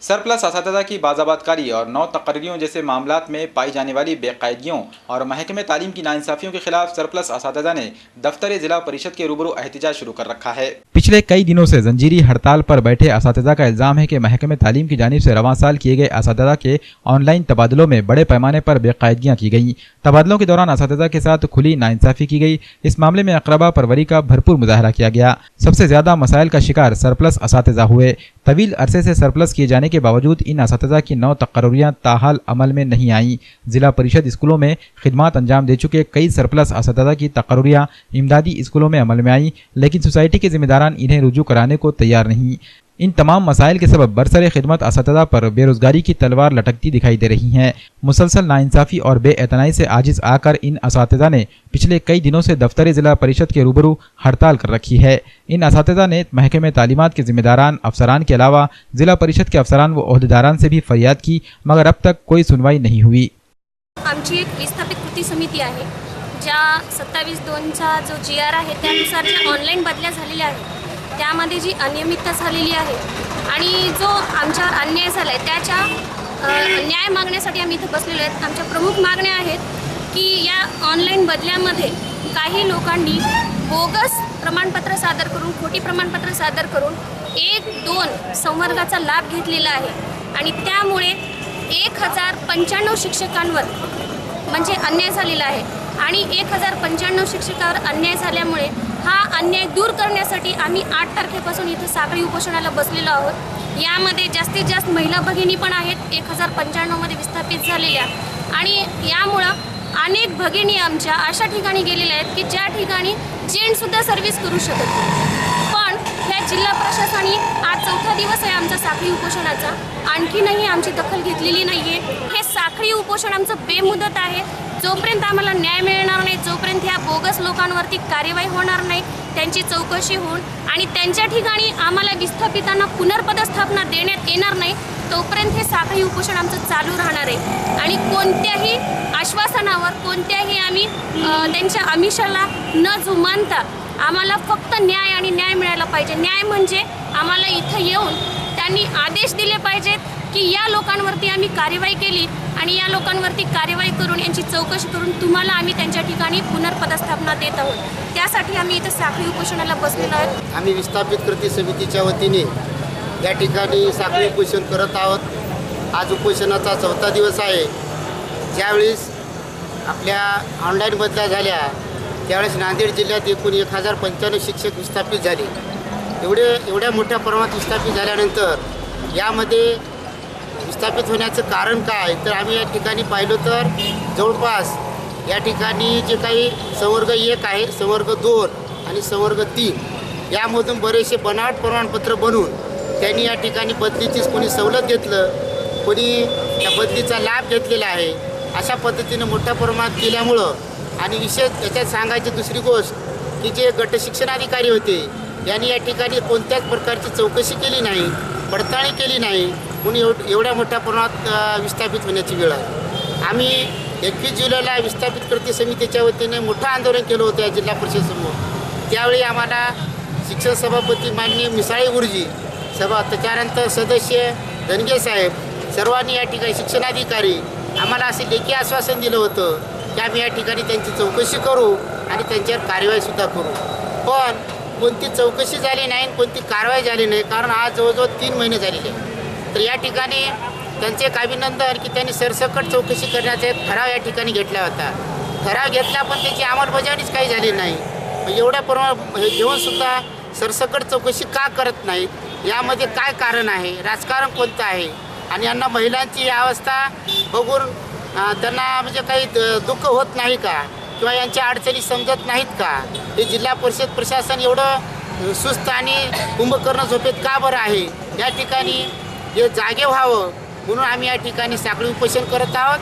Surplus असातिज़ा की बाज़ाबातकारी और नौ तकर्रियों जैसे मामलात में पाई जाने वाली बेकायदगियों और महकमे तालीम की नाइंसाफ़ियों के खिलाफ सरप्लस असातिज़ा ने दफ्तर जिला परिषद के रूबरू एहतजाज शुरू कर रखा है। पिछले कई दिनों से जंजीरी हड़ताल पर बैठे असातिज़ा का इल्ज़ाम है कि महकमे तालीम की जानिब से रवां साल किए गए असातिज़ा के ऑनलाइन तबादलों में बड़े पैमाने पर बेकायदगियाँ की गईं। तबादलों के दौरान असातिज़ा के साथ खुली नाइंसाफ़ी की गई। इस मामले में अक़रबा परवरी का भरपूर मुजाहरा किया गया। सबसे ज्यादा मसाइल का शिकार सरप्लस असातिज़ा हुए। तवील अरसे से सरप्लस किए जाने के बावजूद इन असातिज़ा की 9 तकर्रियाँ ताहाल अमल में नहीं आईं। जिला परिषद स्कूलों में खिदमात अंजाम दे चुके कई सरप्लस असातिज़ा की तकर्रियाँ इमदादी स्कूलों में अमल में आईं, लेकिन सोसाइटी के जिम्मेदारान इन्हें रुजू कराने को तैयार नहीं। इन तमाम मसाइल के सबब बरसरे खिदमत असातिज़ा पर बेरोजगारी की तलवार लटकती दिखाई दे रही हैं। मुसलसल नाइंसाफ़ी और बेएतनाई से आजिज आकर इन असातिज़ा ने पिछले कई दिनों से दफ्तर जिला परिषद के रूबरू हड़ताल कर रखी है। इन असातिज़ा ने महकमे तालीमात के जिम्मेदारान अफसरान के अलावा जिला परिषद के अफसरान व ओहदेदारान से भी फरियाद की, मगर अब तक कोई सुनवाई नहीं हुई। आमची एक विस्थापित कृती समिती आहे, ज्या 27/2चा जो GR आहे त्यानुसार ज्या ऑनलाईन बदल्या झालेल्या आहेत त्यामध्ये जी अनियमितता झालेली आहे आणि जो आमच्यावर अन्याय झाला आहे त्याच्या न्याय मागण्यासाठी आम्ही इथे बसलेलो आहेत। आमच्या प्रमुख मागण्या आहेत की या ऑनलाईन बदल्यामध्ये काही लोकांनी बोगस प्रमाणपत्र सादर करून, खोटी प्रमाणपत्र सादर करून 1-2 संवर्गाचा लाभ घेतलेला आहे आणि त्यामुळे 1095 शिक्षकांवर म्हणजे अन्याय झालेला आहे आणि 1095 शिक्षकांवर अन्याय झाल्यामुळे हा अन्याय दूर करण्यासाठी आम्ही 8 तारखेपासून इथे साखळी उपोषणाला बसलेलो आहोत। यामध्ये जास्तीत जास्त महिला भगिनी पण आहेत 1095 मध्ये विस्थापित झालेल्या आणि यामुळे अनेक भगिनी आमच्या अशा ठिकाणी गेलेल्या आहेत की ज्या ठिकाणी जेंट्ससुद्धा सर्व्हिस करू शकत नाही। पण ह्या जिल्हा प्रशासनाने आज 4था दिवस आहे आमचा साखळी उपोषणाचा, आणखीनही आमची दखल घेतलेली नाही आहे। हे साखळी उपोषण आमचं बेमुदत आहे। जोपर्यंत आम्हाला न्याय मिळणार नाही, जोपर्यंत ह्या बोगस लोकांवरती कार्यवाही होणार नाही, त्यांची चौकशी होऊन आणि त्यांच्या ठिकाणी आम्हाला विस्थापितांना पुनर्पदस्थापना देण्यात येणार नाही, तोपर्यंत हे साखळी उपोषण आमचं चालू राहणार आहे। आणि कोणत्याही आश्वासनावर, कोणत्याही आम्ही त्यांच्या आमिषाला न जुमानता आम्हाला फक्त न्याय आणि न्याय मिळायला पाहिजे। न्याय म्हणजे आम्हाला इथं येऊन त्यांनी आदेश दिले पाहिजेत की या लोकांवरती आम्ही कार्यवाही केली आणि या लोकांवरती कार्यवाही करून यांची चौकशी करून तुम्हाला आम्ही त्यांच्या ठिकाणी पुनर्पदस्थापना देत आहोत। त्यासाठी आम्ही इथं साखळी उपोषणाला बसलेलो आहोत। आम्ही विस्थापित कृती समितीच्या वतीने या ठिकाणी साखळी उपोषण करत आहोत। आज उपोषणाचा 4था दिवस आहे। ज्यावेळेस आपल्या ऑनलाईन बदल्या झाल्या त्यावेळेस नांदेड जिल्ह्यात एकूण 1095 शिक्षक विस्थापित झाले। एवढ्या मोठ्या प्रमाणात विस्थापित झाल्यानंतर यामध्ये विस्थापित होण्याचं कारण काय, तर आम्ही या ठिकाणी पाहिलं तर जवळपास या ठिकाणी जे काही संवर्ग 1 आहे, संवर्ग 2 आणि संवर्ग 3 यामधून बरेचसे बनावट प्रमाणपत्र बनवून त्यांनी या ठिकाणी बदलीची कोणी सवलत घेतलं, कोणी त्या बदलीचा लाभ घेतलेला आहे। अशा पद्धतीनं मोठ्या प्रमाणात केल्यामुळं आणि विशेष याच्यात सांगायची दुसरी गोष्ट की जे गट शिक्षणाधिकारी होते यांनी या ठिकाणी कोणत्याच प्रकारची चौकशी केली नाही, पडताळणी केली नाही, म्हणून एवढ्या मोठ्या प्रमाणात विस्थापित होण्याची वेळ आहे। आम्ही 21 जुलैला विस्थापित कृती समितीच्या वतीने मोठं आंदोलन केलं होतं या जिल्हा परिषदेसमोर। त्यावेळी आम्हाला शिक्षण सभापती माननीय मिसाळे गुरुजी, त्याच्यानंतर सदस्य धनगे साहेब, सर्वांनी या ठिकाणी शिक्षणाधिकारी आम्हाला असे लेखी आश्वासन दिलं होतं की आम्ही या ठिकाणी त्यांची चौकशी करू आणि त्यांच्यावर कार्यवाहीसुद्धा करू। पण कोणती चौकशी झाली नाही, कोणती कारवाई झाली नाही, कारण आज जवळजवळ 3 महिने झालेले आहेत। तर या ठिकाणी त्यांचे एक अभिनंदन की त्यांनी सरसकट चौकशी करण्याचा एक ठराव या ठिकाणी घेतला होता। ठराव घेतला पण त्याची अंमलबजावणीच काही झाली नाही। एवढ्या प्रमाणात घेऊनसुद्धा सरसकट चौकशी का करत नाहीत, यामध्ये काय कारण आहे, राजकारण कोणतं आहे आणि यांना महिलांची अवस्था बघून त्यांना म्हणजे काही दुःख होत नाही का, किंवा यांच्या अडचणी समजत नाहीत का? हे जिल्हा परिषद प्रशासन एवढं सुस्त आणि कुंभकर्ण झोपेत का बरं आहे? या ठिकाणी हे जागे व्हावं म्हणून आम्ही या ठिकाणी साखळी उपोषण करत आहोत।